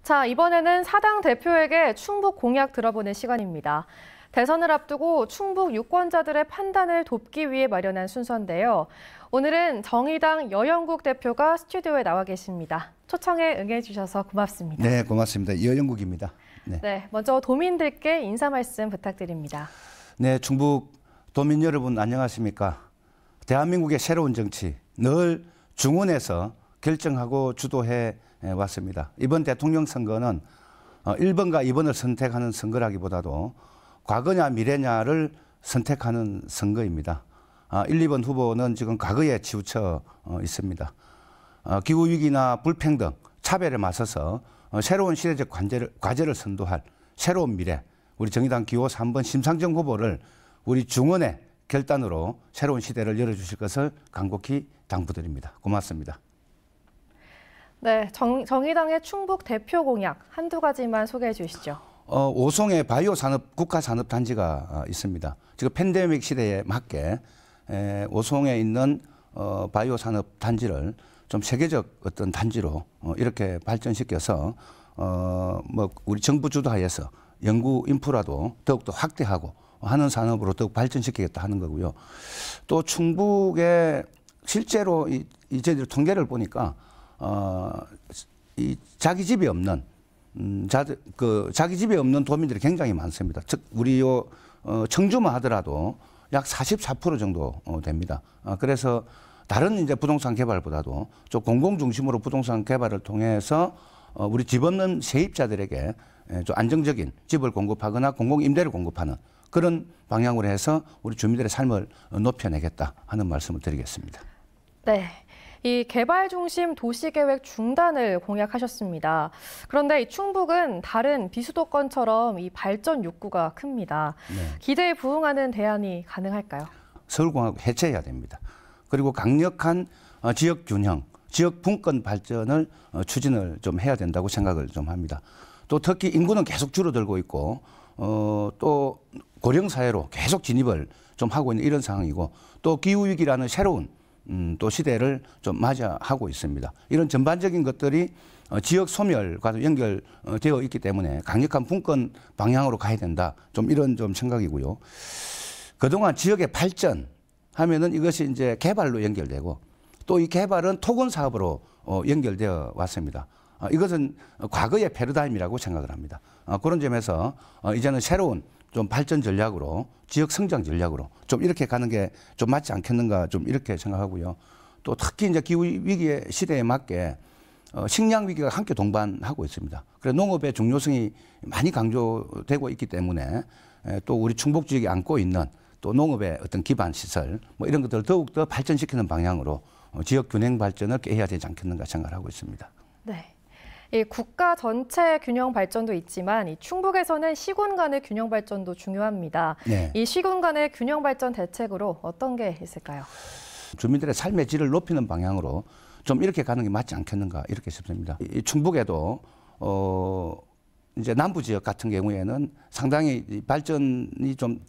자, 이번에는 사당 대표에게 충북 공약 들어보는 시간입니다. 대선을 앞두고 충북 유권자들의 판단을 돕기 위해 마련한 순서인데요. 오늘은 정의당 여영국 대표가 스튜디오에 나와 계십니다. 초청에 응해주셔서 고맙습니다. 네, 고맙습니다. 여영국입니다. 네, 먼저 도민들께 인사 말씀 부탁드립니다. 네, 충북 도민 여러분 안녕하십니까? 대한민국의 새로운 정치 늘 중원에서 결정하고 주도해 왔습니다. 이번 대통령 선거는 1번과 2번을 선택하는 선거라기보다도 과거냐 미래냐를 선택하는 선거입니다. 1, 2번 후보는 지금 과거에 치우쳐 있습니다. 기후위기나 불평등, 차별에 맞서서 새로운 시대적 과제를 선도할 새로운 미래, 우리 정의당 기호 3번 심상정 후보를 우리 중원의 결단으로 새로운 시대를 열어주실 것을 간곡히 당부드립니다. 고맙습니다. 네, 정의당의 충북 대표 공약 한두 가지만 소개해 주시죠. 오송에 바이오 산업 국가산업단지가 있습니다. 지금 팬데믹 시대에 맞게 오송에 있는 바이오 산업단지를 좀 세계적 어떤 단지로 이렇게 발전시켜서 뭐 우리 정부 주도하에서 연구 인프라도 더욱더 확대하고 하는 산업으로 더욱 발전시키겠다 하는 거고요. 또 충북에 실제로 저희들 통계를 보니까 이 자기 집이 없는 자기 집에 없는 도민들이 굉장히 많습니다. 즉 우리 청주만 하더라도 약 44% 정도 됩니다. 그래서 다른 이제 부동산 개발보다도 좀 공공 중심으로 부동산 개발을 통해서 우리 집 없는 세입자들에게 좀 안정적인 집을 공급하거나 공공 임대를 공급하는 그런 방향으로 해서 우리 주민들의 삶을 높여내겠다 하는 말씀을 드리겠습니다. 네. 이 개발 중심 도시계획 중단을 공약하셨습니다. 그런데 이 충북은 다른 비수도권처럼 이 발전 욕구가 큽니다. 네. 기대에 부응하는 대안이 가능할까요? 서울공항을 해체해야 됩니다. 그리고 강력한 지역 균형, 지역 분권 발전을 추진을 좀 해야 된다고 생각을 좀 합니다. 또 특히 인구는 계속 줄어들고 있고 또 고령 사회로 계속 진입을 좀 하고 있는 이런 상황이고 또 기후위기라는 새로운 또 시대를 좀 맞이하고 있습니다. 이런 전반적인 것들이 지역 소멸과도 연결되어 있기 때문에 강력한 분권 방향으로 가야 된다. 좀 이런 좀 생각이고요. 그동안 지역의 발전 하면은 이것이 이제 개발로 연결되고 또 이 개발은 토건 사업으로 연결되어 왔습니다. 이것은 과거의 패러다임이라고 생각을 합니다. 그런 점에서 이제는 새로운 좀 발전 전략으로 지역 성장 전략으로 좀 이렇게 가는 게 좀 맞지 않겠는가 좀 이렇게 생각하고요. 또 특히 이제 기후 위기의 시대에 맞게 식량 위기가 함께 동반하고 있습니다. 그래서 농업의 중요성이 많이 강조되고 있기 때문에 또 우리 충북 지역이 안고 있는 또 농업의 어떤 기반 시설 뭐 이런 것들을 더욱 더 발전시키는 방향으로 지역 균형 발전을 꾀해야 되지 않겠는가 생각을 하고 있습니다. 네. 이 국가 전체 균형 발전도 있지만 이 충북에서는 시군 간의 균형 발전도 중요합니다. 네. 이 시군 간의 균형 발전 대책으로 어떤 게 있을까요? 주민들의 삶의 질을 높이는 방향으로 좀 이렇게 가는 게 맞지 않겠는가 이렇게 싶습니다. 이 충북에도 이제 남부 지역 같은 경우에는 상당히 발전이 좀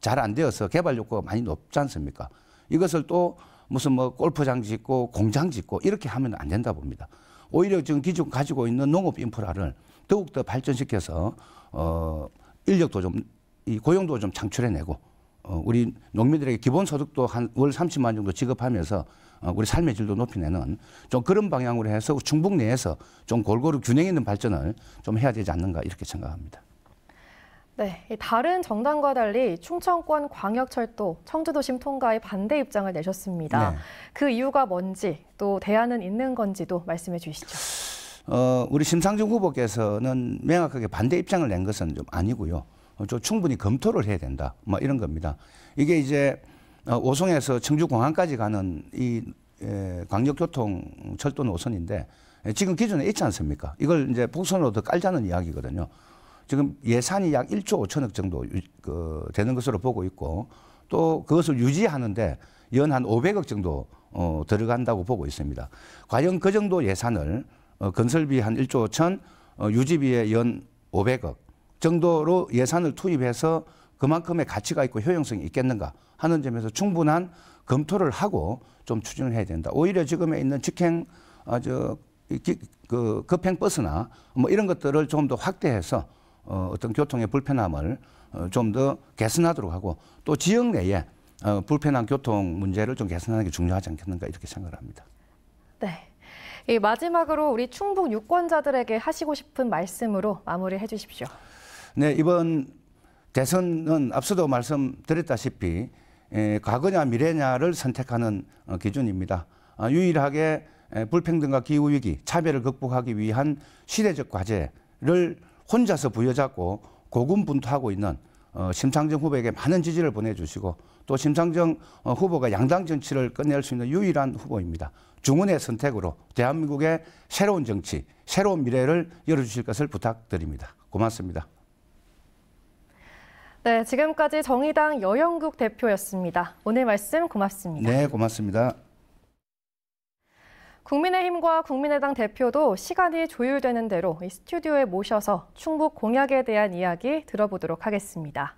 잘 안 되어서 개발 욕구가 많이 높지 않습니까? 이것을 또 무슨 뭐 골프장 짓고 공장 짓고 이렇게 하면 안 된다 봅니다. 오히려 지금 기존 가지고 있는 농업 인프라를 더욱더 발전시켜서 인력도 좀 이 고용도 좀 창출해내고 우리 농민들에게 기본소득도 한 월 30만 정도 지급하면서 우리 삶의 질도 높이내는 좀 그런 방향으로 해서 충북 내에서 좀 골고루 균형 있는 발전을 좀 해야 되지 않는가 이렇게 생각합니다. 네, 다른 정당과 달리 충청권 광역철도 청주도심 통과에 반대 입장을 내셨습니다. 네. 그 이유가 뭔지 또 대안은 있는 건지도 말씀해 주시죠. 우리 심상정 후보께서는 명확하게 반대 입장을 낸 것은 좀 아니고요. 좀 충분히 검토를 해야 된다. 뭐 이런 겁니다. 이게 이제 오송에서 청주공항까지 가는 이 광역교통 철도 노선인데 지금 기존에 있지 않습니까? 이걸 이제 복선으로 더 깔자는 이야기거든요. 지금 예산이 약 1조 5천억 정도 되는 것으로 보고 있고 또 그것을 유지하는데 연 한 500억 정도 들어간다고 보고 있습니다. 과연 그 정도 예산을 건설비 한 1조 5천, 유지비에 연 500억 정도로 예산을 투입해서 그만큼의 가치가 있고 효용성이 있겠는가 하는 점에서 충분한 검토를 하고 좀 추진을 해야 된다. 오히려 지금에 있는 직행 급행 버스나 뭐 이런 것들을 좀 더 확대해서 어떤 교통의 불편함을 좀 더 개선하도록 하고 또 지역 내에 불편한 교통 문제를 좀 개선하는 게 중요하지 않겠는가 이렇게 생각을 합니다. 네. 마지막으로 우리 충북 유권자들에게 하시고 싶은 말씀으로 마무리해 주십시오. 네, 이번 대선은 앞서도 말씀드렸다시피 과거냐 미래냐를 선택하는 기준입니다. 유일하게 불평등과 기후위기, 차별을 극복하기 위한 시대적 과제를 혼자서 부여잡고 고군분투하고 있는 심상정 후보에게 많은 지지를 보내주시고 또 심상정 후보가 양당 정치를 끝낼 수 있는 유일한 후보입니다. 중은의 선택으로 대한민국의 새로운 정치, 새로운 미래를 열어주실 것을 부탁드립니다. 고맙습니다. 네, 지금까지 정의당 여영국 대표였습니다. 오늘 말씀 고맙습니다. 네, 고맙습니다. 국민의힘과 국민의당 대표도 시간이 조율되는 대로 이 스튜디오에 모셔서 충북 공약에 대한 이야기 들어보도록 하겠습니다.